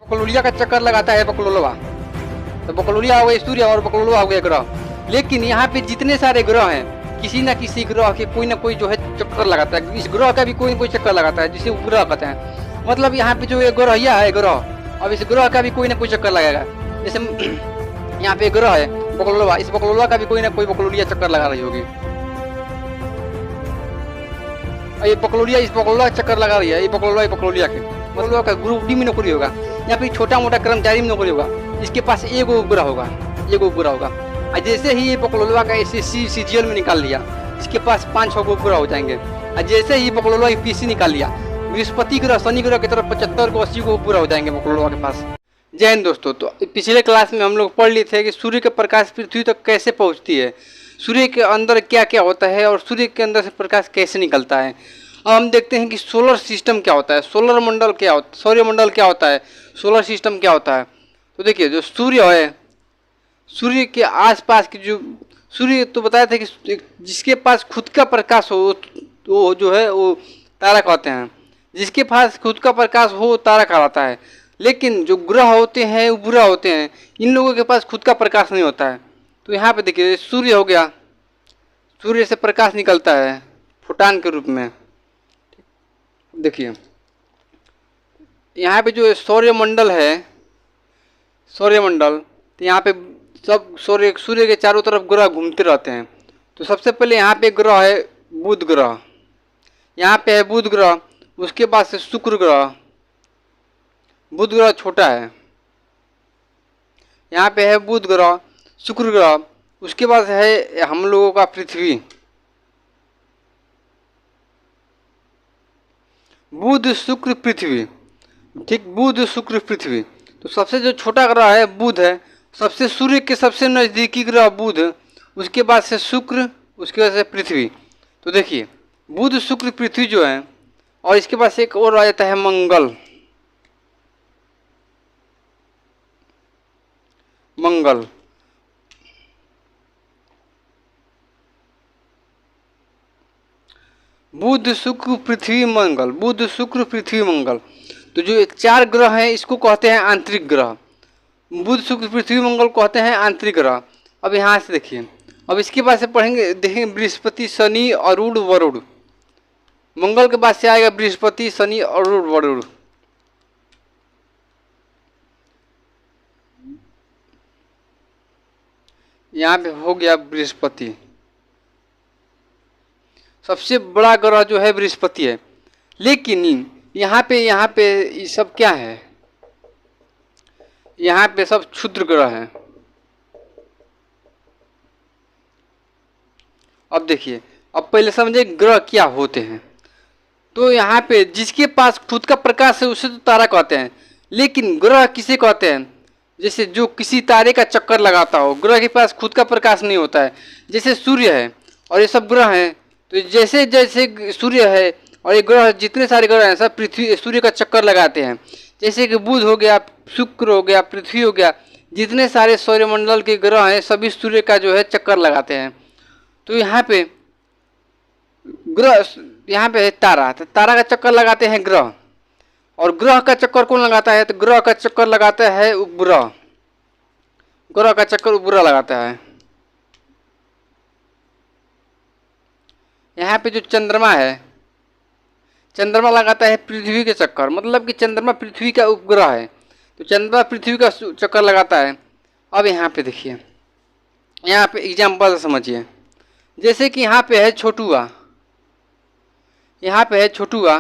बकलोलिया का चक्कर लगाता है बकलोलवा। तो बकलोलिया हो गया सूर्य और बकलोलवा हो गया ग्रह। लेकिन यहाँ पे जितने सारे ग्रह हैं, किसी न किसी ग्रह के कोई ना कोई जो है चक्कर लगाता है। इस ग्रह का भी कोई ना कोई चक्कर लगाता है, जिसे उपग्रह कहते हैं। मतलब यहाँ पे जो ये ग्रहिया है ग्रह, अब इस ग्रह का भी कोई ना कोई चक्कर लगाएगा। जैसे यहाँ पे ग्रह है बकलोलवा, इस बकलोलवा का भी कोई ना कोई बकलोलिया चक्कर लगा रही होगी। ये बकलोलिया इस बकलोलवा चक्कर लगा रही है, ये बकलोलिया के मतलब का ग्रुप डी में नौकरी होगा, या फिर छोटा मोटा कर्मचारी में नौकरी होगा। इसके पास एक उपग्रह होगा, एक उपग्रह होगा। और जैसे ही ये बकलोलवा का एसएससी सीजीएल में निकाल लिया, इसके पास 5-6 उपग्रह हो जाएंगे। और जैसे ही बकलोलवा पीसी निकाल लिया, बृहस्पति ग्रह शनि ग्रह की तरफ 75 को 80 को उपग्रह हो जाएंगे बकलोलवा के पास। जय हिंद दोस्तों। तो पिछले क्लास में हम लोग पढ़ लिए थे कि सूर्य का प्रकाश पृथ्वी तक कैसे पहुंचती है, सूर्य के अंदर क्या क्या होता है और सूर्य के अंदर से प्रकाश कैसे निकलता है। अब हम देखते हैं कि सोलर सिस्टम क्या होता है, सोलर मंडल क्या होता है, सौरमंडल क्या होता है, सोलर सिस्टम क्या होता है। तो देखिए जो सूर्य है, सूर्य के आसपास की जो सूर्य तो बताया था कि जिसके पास खुद का प्रकाश हो वो जो है वो तारा कहते हैं। जिसके पास खुद का प्रकाश हो तारा कहलाता है। लेकिन जो ग्रह होते हैं उपग्रह होते हैं, इन लोगों के पास खुद का प्रकाश नहीं होता है। तो यहाँ पे देखिए सूर्य हो गया, सूर्य से प्रकाश निकलता है फोटान के रूप में। देखिए यहाँ पे जो सौरमंडल है, सौरमंडल, तो यहाँ पे सब सूर्य के चारों तरफ ग्रह घूमते रहते हैं। तो सबसे पहले यहाँ पे ग्रह है बुध ग्रह, यहाँ पे है बुध ग्रह, उसके बाद से शुक्र ग्रह, बुध ग्रह छोटा है, यहाँ पे है बुध ग्रह, शुक्र ग्रह, उसके बाद है हम लोगों का पृथ्वी, बुध शुक्र पृथ्वी। ठीक, बुध शुक्र पृथ्वी। तो सबसे जो छोटा ग्रह है बुध है, सबसे सूर्य के सबसे नज़दीकी ग्रह बुध, उसके बाद से शुक्र, उसके बाद से पृथ्वी। तो देखिए बुध शुक्र पृथ्वी जो है, और इसके बाद से एक और आ जाता है मंगल। मंगल बुध शुक्र पृथ्वी मंगल, बुध शुक्र पृथ्वी मंगल। तो जो एक 4 ग्रह हैं इसको कहते हैं आंतरिक ग्रह। बुध शुक्र पृथ्वी मंगल कहते हैं आंतरिक ग्रह। अब यहाँ से देखिए, अब इसके बाद से पढ़ेंगे, देखेंगे बृहस्पति शनि अरुण वरुण। मंगल के बाद से आएगा बृहस्पति शनि अरुण वरुण। यहाँ पे हो गया बृहस्पति, सबसे बड़ा ग्रह जो है बृहस्पति है। लेकिन यहाँ पे ये सब क्या है, यहाँ पे सब क्षुद्र ग्रह हैं। अब देखिए, अब पहले समझे ग्रह क्या होते हैं। तो यहाँ पे जिसके पास खुद का प्रकाश है उसे तो तारा कहते हैं। लेकिन ग्रह किसे कहते हैं, जैसे जो किसी तारे का चक्कर लगाता हो। ग्रह के पास खुद का प्रकाश नहीं होता है। जैसे सूर्य है और ये सब ग्रह हैं, तो जैसे जैसे सूर्य है और ये ग्रह, जितने सारे ग्रह हैं सब पृथ्वी सूर्य का चक्कर लगाते हैं। जैसे कि बुध हो गया, शुक्र हो गया, पृथ्वी हो गया, जितने सारे सौरमंडल के ग्रह हैं सभी सूर्य का जो है चक्कर लगाते हैं। तो यहाँ पे ग्रह, यहाँ पे है तारा, तो तारा का चक्कर लगाते हैं ग्रह। और ग्रह का चक्कर कौन लगाता है, तो ग्रह का चक्कर लगाता है उपग्रह। ग्रह का चक्कर उपग्रह लगाता है। यहाँ पे जो चंद्रमा है, चंद्रमा लगाता है पृथ्वी के चक्कर, मतलब कि चंद्रमा पृथ्वी का उपग्रह है। तो चंद्रमा पृथ्वी का चक्कर लगाता है। अब यहाँ पे देखिए, यहाँ पे एग्जाम्पल समझिए। जैसे कि यहाँ पे है छोटुआ, यहाँ पे है छोटुआ,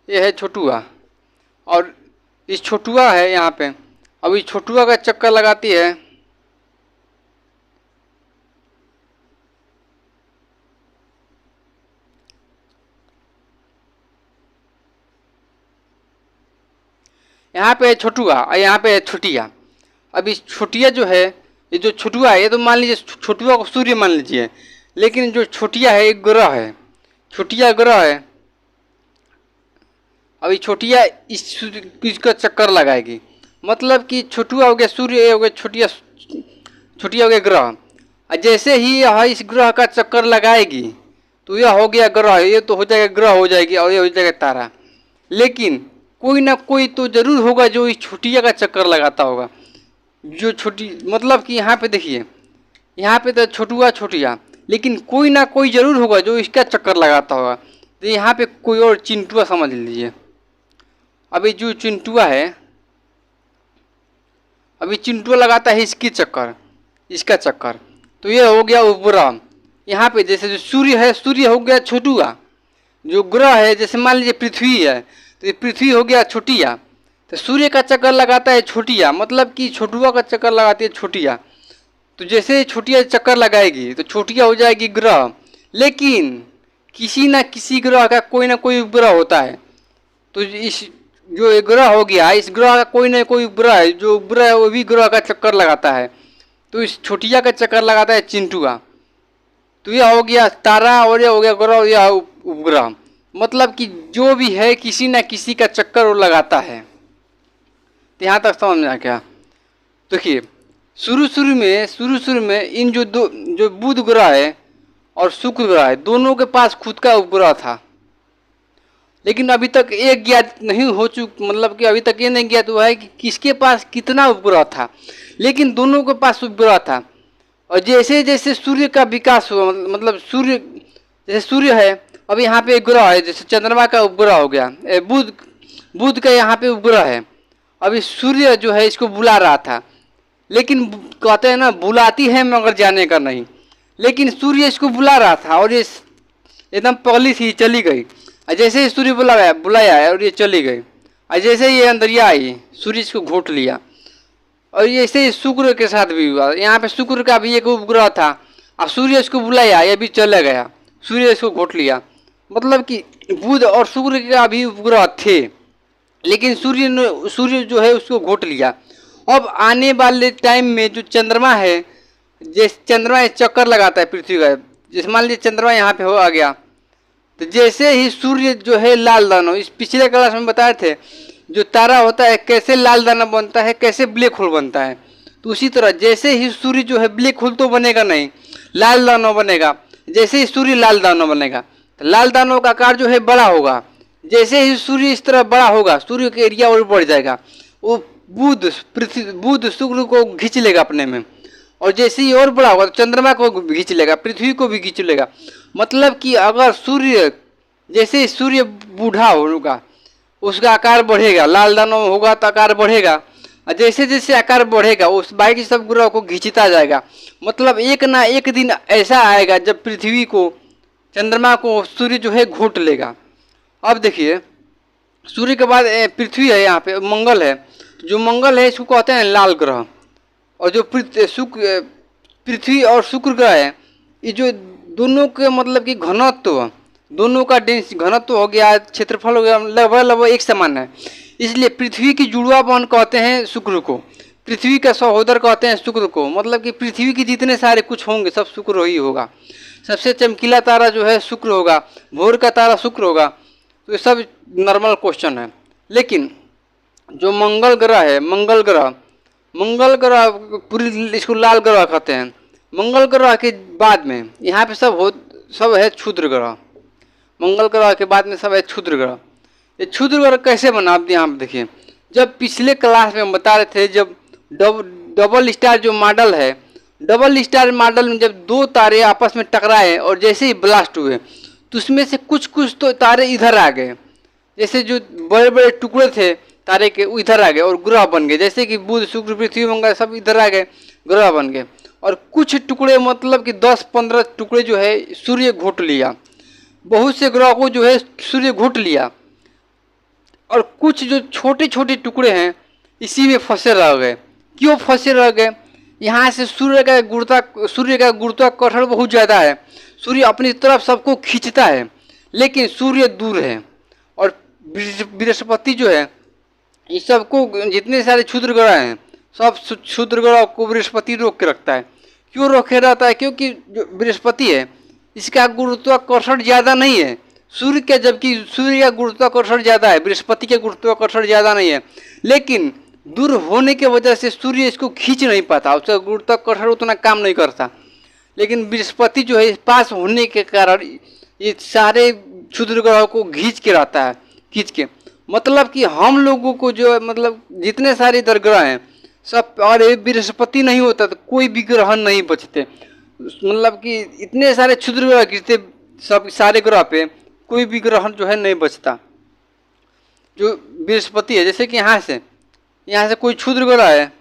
ये है छोटुआ, और इस छोटुआ है यहाँ पे। अब इस छोटुआ का चक्कर लगाती है यहाँ पे है छोटुआ और यहाँ पे है छुटिया। अब इस छुटिया जो है, ये जो छोटुआ है, ये तो मान लीजिए छोटुआ को सूर्य मान लीजिए। लेकिन जो छोटिया है एक ग्रह है, छोटिया ग्रह है। अभी छोटिया इसका चक्कर लगाएगी, मतलब कि छोटुआ हो गया सूर्य, हो गया छोटिया हो गया ग्रह। और जैसे ही यह इस ग्रह का चक्कर लगाएगी तो यह हो गया ग्रह, ये तो हो जाएगा ग्रह हो जाएगी और ये हो जाएगा तारा। लेकिन कोई ना कोई तो जरूर होगा जो इस छुट्टिया का चक्कर लगाता होगा। जो छोटी मतलब कि यहाँ पे देखिए, यहाँ पे तो छोटुआ छोटिया, लेकिन कोई ना कोई जरूर होगा जो इसका चक्कर लगाता होगा। तो यहाँ पे कोई और चिंटुआ समझ लीजिए। अभी जो चिंटुआ है, अभी चिंटुआ लगाता है इसकी चक्कर, इसका चक्कर, तो ये हो गया उपग्रह। यहाँ पे जैसे जो सूर्य है, सूर्य हो गया छोटुआ। जो ग्रह है जैसे मान लीजिए पृथ्वी है, तो ये पृथ्वी हो गया छोटिया। तो सूर्य का चक्कर लगाता है छोटिया, मतलब कि छोटुआ का चक्कर लगाती है छोटिया। तो जैसे छोटिया चक्कर लगाएगी तो छोटिया हो जाएगी ग्रह। लेकिन किसी ना किसी ग्रह का कोई ना कोई उपग्रह होता है। तो इस जो एक ग्रह हो गया, इस ग्रह का कोई ना कोई उपग्रह है, जो उपग्रह है वो भी ग्रह का चक्कर लगाता है। तो इस छोटिया का चक्कर लगाता है चिंटुआ। तो यह हो गया तारा और यह हो गया ग्रह और यह उपग्रह। मतलब कि जो भी है किसी न किसी का चक्कर वो लगाता है। तो यहाँ तक समझ में आ गया। देखिए शुरू में इन जो बुध ग्रह है और शुक्र ग्रह है, दोनों के पास खुद का उपग्रह था। लेकिन अभी तक एक ज्ञात नहीं हो मतलब कि अभी तक ये नहीं ज्ञात हुआ है कि किसके पास कितना उपग्रह था। लेकिन दोनों के पास उपग्रह था। और जैसे जैसे सूर्य का विकास हुआ, मतलब सूर्य जैसे सूर्य है, अब यहाँ पे एक ग्रह है, जैसे चंद्रमा का उपग्रह हो गया, बुध का यहाँ पे उपग्रह है। अभी सूर्य जो है इसको बुला रहा था, लेकिन कहते हैं ना बुलाती है मगर जाने का नहीं। लेकिन सूर्य इसको बुला रहा था और ये एकदम पगली थी, चली गई। और जैसे ही सूर्य बुलाया और ये चली गई। और जैसे ये अंदरिया आई, सूर्य इसको घोट लिया। और ऐसे ही शुक्र के साथ भी हुआ। यहाँ पे शुक्र का भी एक उपग्रह था, अब सूर्य इसको बुलाया, ये भी चला गया, सूर्य इसको घोट लिया। मतलब कि बुध और शुक्र का भी उपग्रह थे, लेकिन सूर्य जो है उसको घोट लिया। अब आने वाले टाइम में जो चंद्रमा है, जैसे चंद्रमा चक्कर लगाता है पृथ्वी का, जैसे मान लीजिए चंद्रमा यहाँ पे हो आ गया, तो जैसे ही सूर्य जो है लाल दानव, इस पिछले क्लास में बताए थे जो तारा होता है कैसे लाल दानव बनता है, कैसे ब्लैक होल बनता है। तो उसी तरह जैसे ही सूर्य जो है ब्लैक होल तो बनेगा नहीं, लाल दानव बनेगा। जैसे ही सूर्य लाल दानव बनेगा तो लाल दानव का आकार जो है बड़ा होगा। जैसे ही सूर्य इस तरह बड़ा होगा, सूर्य का एरिया और बढ़ जाएगा, वो बुध शुक्र को खींच लेगा अपने में। और जैसे ही और बड़ा होगा तो चंद्रमा को खींच लेगा, पृथ्वी को भी खींच लेगा। मतलब कि अगर सूर्य जैसे ही सूर्य बूढ़ा होगा उसका आकार बढ़ेगा, लाल दानव होगा तो आकार बढ़ेगा। और जैसे जैसे आकार बढ़ेगा उस बाकी सब ग्रह को खींचता जाएगा। मतलब एक ना एक दिन ऐसा आएगा जब पृथ्वी को, चंद्रमा को सूर्य जो है घोट लेगा। अब देखिए सूर्य के बाद पृथ्वी है, यहाँ पे मंगल है। जो मंगल है इसको कहते हैं लाल ग्रह। और जो पृथ्वी और शुक्र ग्रह है, ये जो दोनों के मतलब कि घनत्व, दोनों का डेंस घनत्व हो गया, क्षेत्रफल हो गया, लगभग एक समान है। इसलिए पृथ्वी की जुड़वापन कहते हैं शुक्र को, पृथ्वी का सहोदर कहते हैं शुक्र को। मतलब कि पृथ्वी के जितने सारे कुछ होंगे सब शुक्र ही होगा। सबसे चमकीला तारा जो है शुक्र होगा, भोर का तारा शुक्र होगा। तो ये सब नॉर्मल क्वेश्चन है। लेकिन जो मंगल ग्रह है, मंगल ग्रह पूरी इसको लाल ग्रह कहते हैं। मंगल ग्रह के बाद में यहाँ पे सब है क्षुद्र ग्रह। मंगल ग्रह के बाद में सब है क्षुद्र ग्रह। ये क्षुद्र ग्रह कैसे बना, आप यहाँ पे देखिए। जब पिछले क्लास में हम बता रहे थे, जब डबल स्टार जो मॉडल है, डबल स्टार मॉडल में जब दो तारे आपस में टकराए और जैसे ही ब्लास्ट हुए तो उसमें से कुछ तो तारे इधर आ गए। जैसे जो बड़े बड़े टुकड़े थे तारे के वो इधर आ गए और ग्रह बन गए। जैसे कि बुध शुक्र पृथ्वी मंगल सब इधर आ गए, ग्रह बन गए। और कुछ टुकड़े मतलब कि 10-15 टुकड़े जो है सूर्य घोट लिया। बहुत से ग्रह को जो है सूर्य घोट लिया। और कुछ जो छोटे छोटे टुकड़े हैं इसी में फंसे रह गए। क्यों फंसे रह गए? यहाँ से सूर्य का गुरुत्वाकर्षण बहुत ज़्यादा है। सूर्य अपनी तरफ सबको खींचता है, लेकिन सूर्य दूर है। और बृहस्पति जो है, इस सबको जितने सारे क्षुद्र ग्रह हैं सब क्षुद्र ग्रह को बृहस्पति रोक के रखता है। क्यों रोके रहता है? क्योंकि जो बृहस्पति है इसका गुरुत्वाकर्षण ज़्यादा नहीं है सूर्य के, जबकि सूर्य का गुरुत्वाकर्षण ज़्यादा है, बृहस्पति का गुरुत्वाकर्षण ज़्यादा नहीं है। लेकिन दूर होने की वजह से सूर्य इसको खींच नहीं पाता, उसका गुरुत्वाकर्षण उतना काम नहीं करता। लेकिन बृहस्पति जो है पास होने के कारण ये सारे क्षुद्र ग्रहों को खींच के रहता है, खींच के। मतलब कि हम लोगों को जो मतलब जितने सारे इधर ग्रह हैं सब, और ये बृहस्पति नहीं होता तो कोई भी ग्रह नहीं बचते। मतलब कि इतने सारे क्षुद्र ग्रह गिरते सब सारे ग्रह पे, कोई भी ग्रह जो है नहीं बचता। जो बृहस्पति है, जैसे कि यहाँ से कोई क्षुद्र ग्रह है,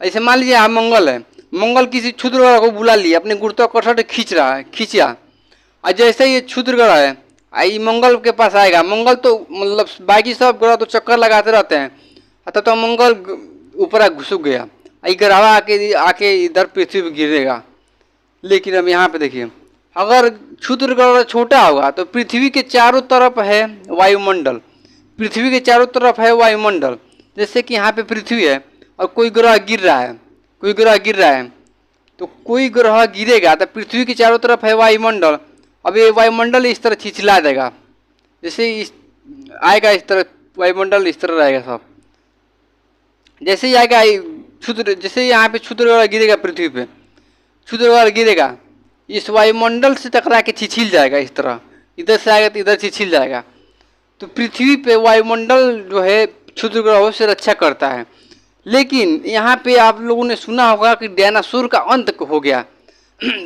ऐसे मान लीजिए यहाँ मंगल है, मंगल किसी क्षुद्र ग्रह को बुला लिया, अपने गुरुत्वाकर्षण खींच रहा है, खींचा, और जैसे ये क्षुद्र ग्रह है आई मंगल के पास आएगा, मंगल तो मतलब बाकी सब ग्रह तो चक्कर लगाते रहते हैं, अतः तो मंगल ऊपर घुसुक गया, आई ग्रह आके आके इधर पृथ्वी पर गिरेगा। लेकिन अब यहाँ पे देखिए, अगर क्षुद्र ग्रह छोटा होगा तो पृथ्वी के चारों तरफ है वायुमंडल, पृथ्वी के चारों तरफ है वायुमंडल। जैसे कि यहाँ पे पृथ्वी है और कोई ग्रह गिर रहा है, कोई ग्रह गिर रहा है, तो कोई ग्रह गिरेगा तो पृथ्वी के चारों तरफ है वायुमंडल। अब ये वायुमंडल इस तरह छिछला देगा, जैसे इस आएगा इस तरह वायुमंडल इस तरह रहेगा सब। जैसे ही आएगा क्षुद्र, जैसे यहाँ पे क्षुद्र ग्रह गिरेगा पृथ्वी पे, क्षुद्र ग्रह गिरेगा इस वायुमंडल से टकरा के छिछिल जाएगा, इस तरह इधर से आएगा तो इधर छिछिल जाएगा। तो पृथ्वी पे वायुमंडल जो है क्षुद्र ग्रहों से रक्षा करता है। लेकिन यहाँ पे आप लोगों ने सुना होगा कि डायनासोर का अंत हो गया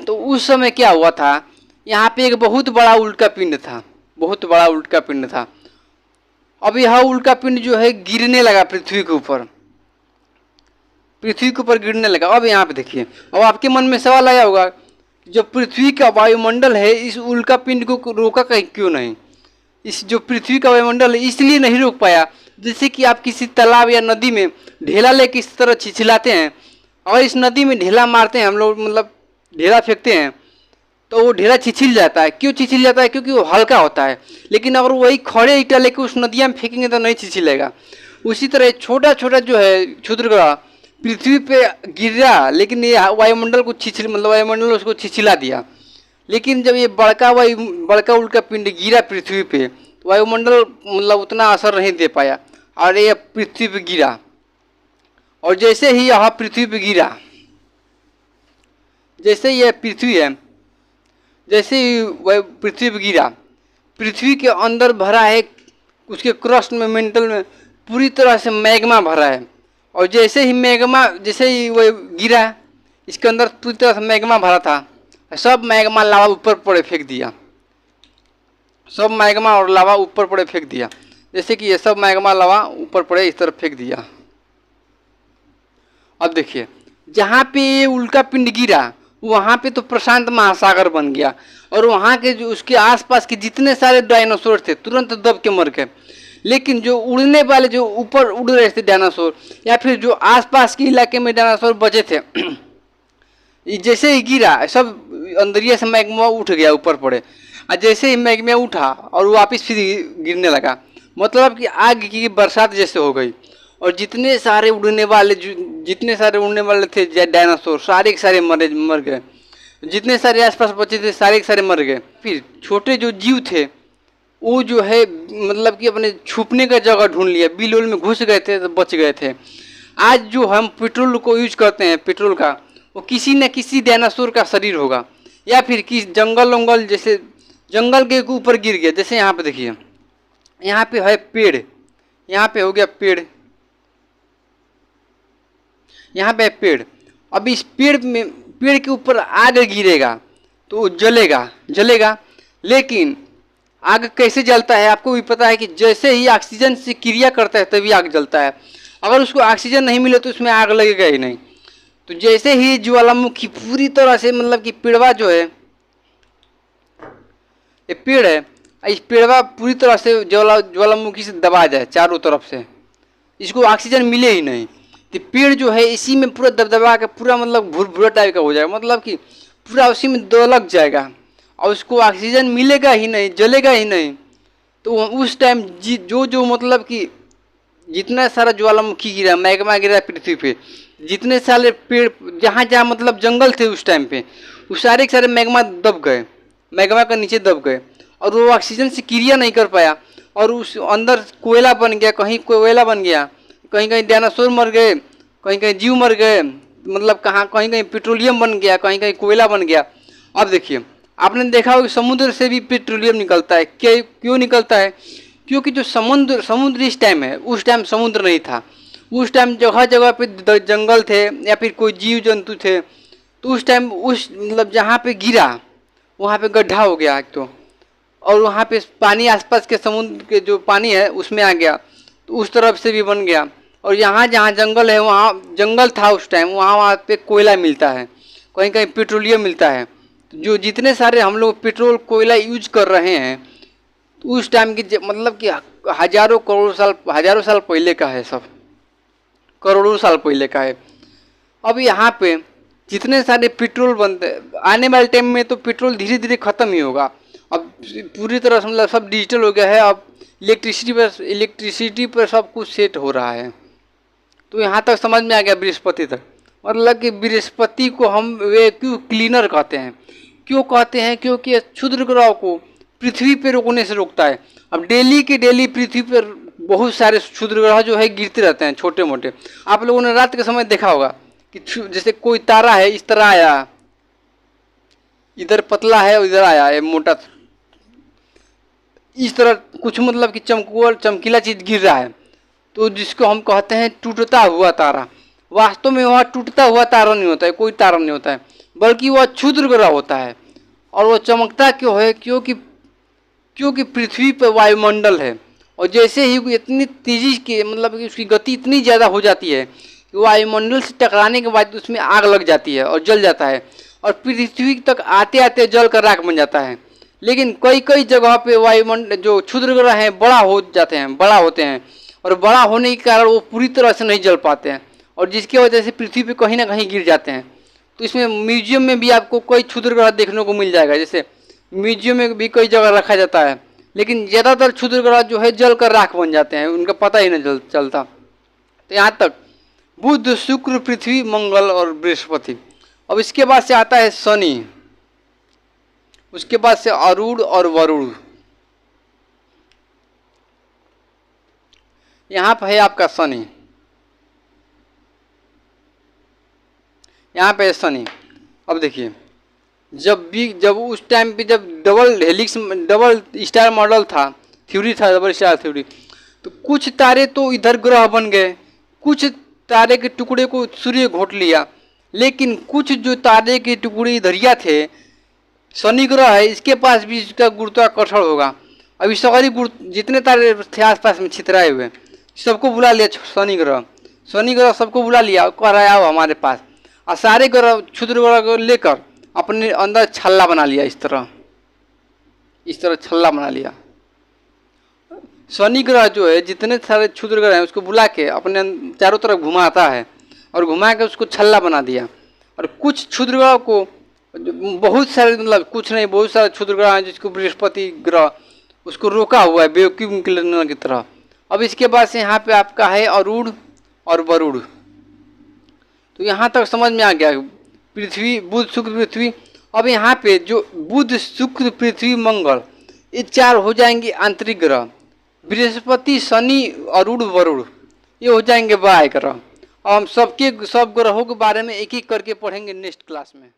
तो उस समय क्या हुआ था, यहाँ पे एक बहुत बड़ा उल्का पिंड था, बहुत बड़ा उल्का पिंड था। अब यह उल्का पिंड जो है गिरने लगा पृथ्वी के ऊपर, पृथ्वी के ऊपर गिरने लगा। अब यहाँ पे देखिए, अब आपके मन में सवाल आया होगा, जो पृथ्वी का वायुमंडल है इस उल्का पिंड को रोका कहीं क्यों नहीं? इस जो पृथ्वी का वायुमंडल है इसलिए नहीं रोक पाया, जैसे कि आप किसी तालाब या नदी में ढेला लेके इस तरह छिछलाते हैं, और इस नदी में ढेला मारते हैं हम लोग, मतलब ढेला फेंकते हैं तो वो ढेला छिछिल जाता है। क्यों छिछिल जाता है? क्योंकि वो हल्का होता है। लेकिन अगर वही खड़े ईटा लेके उस नदिया में फेंकेंगे तो नहीं छिछिलेगा। उसी तरह छोटा छोटा जो है क्षुद्र ग्रह पृथ्वी पे गिरा, लेकिन ये वायुमंडल को मतलब वायुमंडल उसको छिछिला दिया। लेकिन जब ये बड़का उल्का पिंड गिरा पृथ्वी पे, तो वायुमंडल मतलब उतना असर नहीं दे पाया और ये पृथ्वी पे गिरा। और जैसे ही यह पृथ्वी पे गिरा, जैसे ये पृथ्वी है, जैसे ही वह पृथ्वी पे गिरा, पृथ्वी के अंदर भरा है, उसके क्रस्ट में मेंटल में पूरी तरह से मैग्मा भरा है। और जैसे ही मैग्मा, जैसे ही वह गिरा, इसके अंदर पूरी तरह से मैग्मा भरा था, सब मैग्मा लावा ऊपर पड़े फेंक दिया, सब मैग्मा और लावा ऊपर पड़े फेंक दिया। जैसे कि ये सब मैग्मा लावा ऊपर पड़े इस तरफ फेंक दिया। अब देखिए, जहाँ पे ये उल्का पिंड गिरा वहाँ पे तो प्रशांत महासागर बन गया, और वहाँ के जो उसके आसपास के जितने सारे डायनासोर थे तुरंत दब के मर गए। लेकिन जो उड़ने वाले, जो ऊपर उड़ रहे थे डायनासोर, या फिर जो आसपास के इलाके में डायनासोर बचे थे, जैसे ही गिरा सब अंदरिया से मैग्मा उठ गया, ऊपर पड़े। और जैसे ही मैग्मा उठा और वापस फिर गिरने लगा, मतलब कि आग की बरसात जैसे हो गई। और जितने सारे उड़ने वाले थे डायनासोर, सारे के सारे मर गए। जितने सारे आसपास बचे थे सारे के सारे मर गए। फिर छोटे जो जीव थे वो जो है मतलब कि अपने छुपने का जगह ढूंढ लिया, बिल उल में घुस गए थे तो बच गए थे। आज जो हम पेट्रोल को यूज करते हैं, पेट्रोल का, वो किसी न किसी डायनासोर का शरीर होगा, या फिर किस जंगल वंगल, जैसे जंगल के ऊपर गिर गया। जैसे यहाँ पे देखिए, यहाँ पे है पेड़, यहाँ पे हो गया पेड़, यहाँ पे है पेड़। अब इस पेड़ के ऊपर आग गिरेगा तो वो जलेगा। लेकिन आग कैसे जलता है आपको भी पता है कि जैसे ही ऑक्सीजन से क्रिया करता है तभी आग जलता है। अगर उसको ऑक्सीजन नहीं मिले तो उसमें आग लगेगा ही नहीं। तो जैसे ही ज्वालामुखी पूरी तरह से, मतलब कि पेड़वा जो है, ये पेड़ है, इस पेड़वा पूरी तरह से ज्वालामुखी से दबा जाए चारों तरफ से, इसको ऑक्सीजन मिले ही नहीं, तो पेड़ जो है इसी में पूरा दबदबा के पूरा मतलब भूरा टाइप का हो जाएगा, मतलब कि पूरा उसी में दलक जाएगा और उसको ऑक्सीजन मिलेगा ही नहीं, जलेगा ही नहीं। तो उस टाइम जो मतलब कि जितना सारा ज्वालामुखी गिरा, मैग्मा गिरा पृथ्वी पे, जितने सारे पेड़ जहाँ मतलब जंगल थे उस टाइम पे, उस सारे के सारे मैग्मा दब गए, मैग्मा का नीचे दब गए, और वो ऑक्सीजन से क्रिया नहीं कर पाया, और उस अंदर कोयला बन गया, कहीं कोयला बन गया, कहीं कहीं डायनासोर मर गए, कहीं कहीं जीव मर गए, मतलब कहीं कहीं पेट्रोलियम बन गया, कहीं कहीं कोयला बन गया। अब देखिए, आपने देखा होगा समुद्र से भी पेट्रोलियम निकलता है। क्यों निकलता है? क्योंकि जो समुद्र इस टाइम है, उस टाइम समुद्र नहीं था। उस टाइम जगह जगह पे जंगल थे या फिर कोई जीव जंतु थे। तो उस टाइम उस मतलब जहाँ पे गिरा वहाँ पे गड्ढा हो गया एक तो, और वहाँ पे पानी आसपास के समुद्र के जो पानी है उसमें आ गया, तो उस तरफ से भी बन गया। और यहाँ जहाँ जंगल है, वहाँ जंगल था उस टाइम, वहाँ पे कोयला मिलता है, कहीं कहीं पेट्रोलियम मिलता है। जो जितने सारे हम लोग पेट्रोल कोयला यूज कर रहे हैं, तो उस टाइम की मतलब कि हजारों साल पहले का है, सब करोड़ों साल पहले का है। अब यहाँ पे जितने सारे पेट्रोल बनते, आने वाले टाइम में तो पेट्रोल धीरे धीरे ख़त्म ही होगा। अब पूरी तरह से मतलब सब डिजिटल हो गया है। अब इलेक्ट्रिसिटी पर सब कुछ सेट हो रहा है। तो यहाँ तक समझ में आ गया बृहस्पति तक। मतलब कि बृहस्पति को हम वे क्यों क्लीनर कहते हैं? क्यों कहते हैं? क्योंकि क्षुद्र ग्रह को पृथ्वी पर रुकने से रोकता है। अब डेली के डेली पृथ्वी पर बहुत सारे क्षुद्र ग्रह जो है गिरते रहते हैं, छोटे मोटे। आप लोगों ने रात के समय देखा होगा कि जैसे कोई तारा है, इस तरह आया, इधर पतला है और इधर आया है मोटा, इस तरह कुछ मतलब कि चमकीला चीज गिर रहा है, तो जिसको हम कहते हैं टूटता हुआ तारा। वास्तव में वह टूटता हुआ तारा नहीं होता है, कोई तारा नहीं होता है, बल्कि वह क्षुद्र ग्रह होता है। और वह चमकता क्यों है? क्योंकि पृथ्वी पर वायुमंडल है, और जैसे ही इतनी तेजी के मतलब कि उसकी गति इतनी ज़्यादा हो जाती है कि वायुमंडल से टकराने के बाद उसमें आग लग जाती है और जल जाता है, और पृथ्वी तक आते आते जल कर राख बन जाता है। लेकिन कई जगह पे वायुमंडल जो क्षुद्र ग्रह हैं बड़ा होते हैं, और बड़ा होने के कारण वो पूरी तरह से नहीं जल पाते हैं, और जिसकी वजह से पृथ्वी पे कहीं ना कहीं गिर जाते हैं। तो इसमें म्यूजियम में भी आपको कई क्षुद्र ग्रह देखने को मिल जाएगा। जैसे म्यूजियम में भी कई जगह रखा जाता है, लेकिन ज़्यादातर क्षुद्र ग्रह जो है जल कर राख बन जाते हैं, उनका पता ही नहीं चलता। तो यहाँ तक बुध, शुक्र, पृथ्वी, मंगल और बृहस्पति। अब इसके बाद से आता है शनि, उसके बाद से अरूण और वरुण। यहाँ पर है आपका शनि, यहाँ पे है शनि। अब देखिए, जब उस टाइम पे जब डबल स्टार मॉडल था, थ्योरी था, डबल स्टार थ्योरी, तो कुछ तारे तो इधर ग्रह बन गए, कुछ तारे के टुकड़े को सूर्य घोट लिया, लेकिन कुछ जो तारे के टुकड़े इधरिया थे, शनि ग्रह है, इसके पास भी इसका गुरुत्वाकर्षण होगा। अभी सारे जितने तारे थे आसपास में छितराए हुए, सबको बुला लिया शनि ग्रह सबको बुला लिया, कह रहा है आओ हमारे पास। और सारे ग्रह क्षुद्र ग्रह को लेकर अपने अंदर छल्ला बना लिया, इस तरह छल्ला बना लिया। शनि ग्रह जो है जितने सारे क्षुद्र ग्रह हैं उसको बुला के अपने चारों तरफ घुमाता है, और घुमा के उसको छल्ला बना दिया। और कुछ क्षुद्र ग्रह को बहुत सारे मतलब कुछ नहीं, बहुत सारे क्षुद्र ग्रह हैं जिसको बृहस्पति ग्रह उसको रोका हुआ है बेवकूफ की तरह। अब इसके बाद से यहाँ पे आपका है अरूण और वरुण। तो यहाँ तक समझ में आ गया, पृथ्वी, बुध, शुक्र, पृथ्वी। अब यहाँ पे जो बुध, शुक्र, पृथ्वी, मंगल, ये चार हो जाएंगे आंतरिक ग्रह। बृहस्पति, शनि, अरूण, वरुण, ये हो जाएंगे बाह्य ग्रह। अब हम सब ग्रहों के बारे में एक एक करके पढ़ेंगे नेक्स्ट क्लास में।